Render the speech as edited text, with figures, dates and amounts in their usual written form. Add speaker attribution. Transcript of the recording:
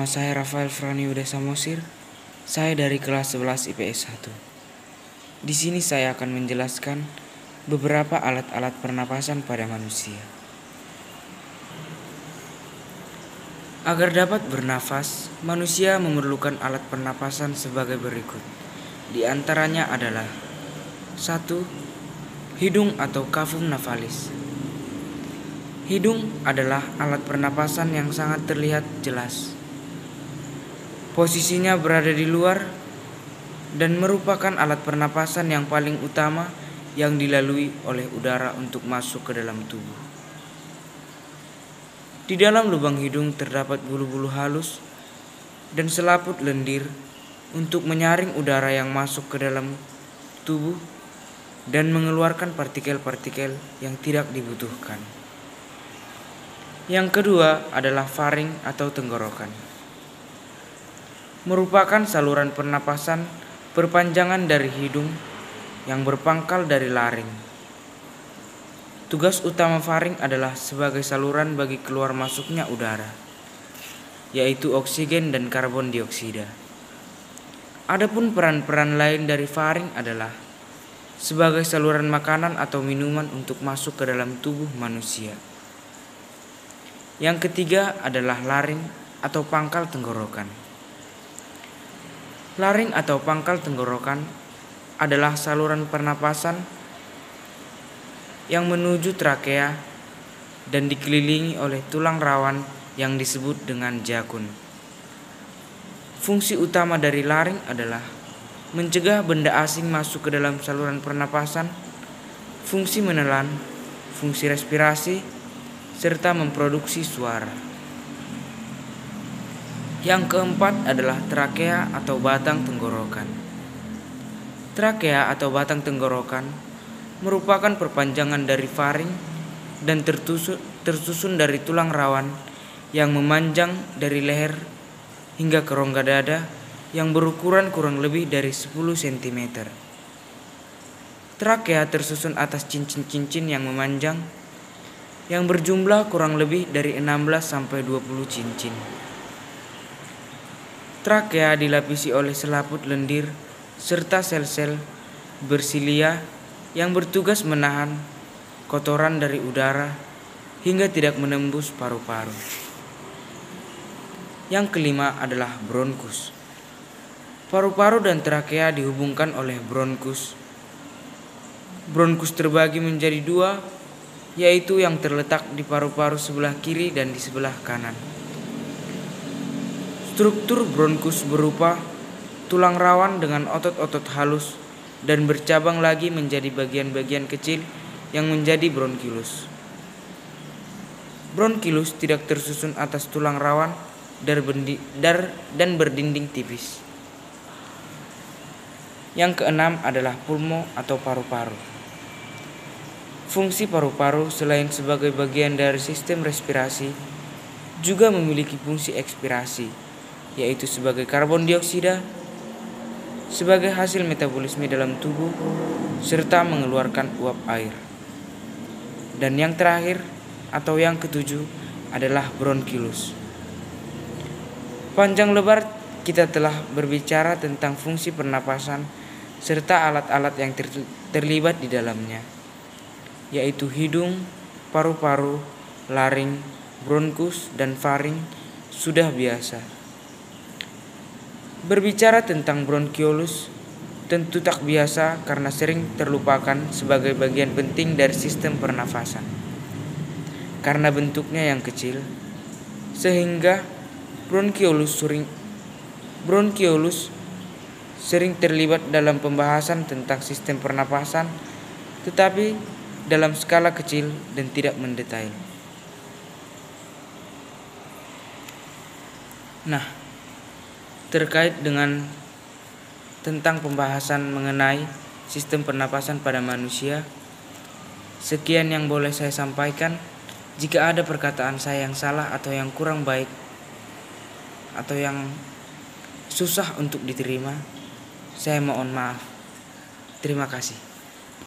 Speaker 1: saya Rafael Franiuda Samosir. Saya dari kelas 11 IPS 1. Di sini saya akan menjelaskan beberapa alat-alat pernapasan pada manusia. Agar dapat bernafas, manusia memerlukan alat pernapasan sebagai berikut. Di antaranya adalah 1. Hidung atau cavum navalis. Hidung adalah alat pernapasan yang sangat terlihat jelas. Posisinya berada di luar dan merupakan alat pernapasan yang paling utama yang dilalui oleh udara untuk masuk ke dalam tubuh. Di dalam lubang hidung terdapat bulu-bulu halus dan selaput lendir untuk menyaring udara yang masuk ke dalam tubuh dan mengeluarkan partikel-partikel yang tidak dibutuhkan. Yang kedua adalah faring atau tenggorokan. Merupakan saluran pernapasan perpanjangan dari hidung yang berpangkal dari laring. Tugas utama faring adalah sebagai saluran bagi keluar masuknya udara, yaitu oksigen dan karbon dioksida. Adapun peran-peran lain dari faring adalah sebagai saluran makanan atau minuman untuk masuk ke dalam tubuh manusia. Yang ketiga adalah laring atau pangkal tenggorokan. Laring atau pangkal tenggorokan adalah saluran pernapasan yang menuju trakea dan dikelilingi oleh tulang rawan yang disebut dengan jakun. Fungsi utama dari laring adalah mencegah benda asing masuk ke dalam saluran pernapasan, fungsi menelan, fungsi respirasi, serta memproduksi suara. Yang keempat adalah trakea atau batang tenggorokan. Trakea atau batang tenggorokan merupakan perpanjangan dari faring dan tersusun dari tulang rawan yang memanjang dari leher hingga ke rongga dada yang berukuran kurang lebih dari 10 cm. Trakea tersusun atas cincin-cincin yang memanjang yang berjumlah kurang lebih dari 16 sampai 20 cincin. Trakea dilapisi oleh selaput lendir serta sel-sel bersilia yang bertugas menahan kotoran dari udara hingga tidak menembus paru-paru. Yang kelima adalah bronkus. Paru-paru dan trakea dihubungkan oleh bronkus. Bronkus terbagi menjadi dua, yaitu yang terletak di paru-paru sebelah kiri dan di sebelah kanan. Struktur bronkus berupa tulang rawan dengan otot-otot halus dan bercabang lagi menjadi bagian-bagian kecil yang menjadi bronchilus. Bronchilus tidak tersusun atas tulang rawan dan berdinding tipis. Yang keenam adalah pulmo atau paru-paru. Fungsi paru-paru selain sebagai bagian dari sistem respirasi juga memiliki fungsi ekspirasi, yaitu sebagai karbon dioksida, sebagai hasil metabolisme dalam tubuh, serta mengeluarkan uap air. Dan yang terakhir atau yang ketujuh adalah bronchilus. Panjang lebar kita telah berbicara tentang fungsi pernapasan serta alat-alat yang terlibat di dalamnya, yaitu hidung, paru-paru, laring, bronkus, dan faring sudah biasa. Berbicara tentang bronkiolus tentu tak biasa karena sering terlupakan sebagai bagian penting dari sistem pernafasan. Karena bentuknya yang kecil, sehingga bronkiolus sering terlibat dalam pembahasan tentang sistem pernapasan, tetapi dalam skala kecil dan tidak mendetail. Nah, terkait dengan tentang pembahasan mengenai sistem pernapasan pada manusia, sekian yang boleh saya sampaikan. Jika ada perkataan saya yang salah atau yang kurang baik atau yang susah untuk diterima, saya mohon maaf. Terima kasih.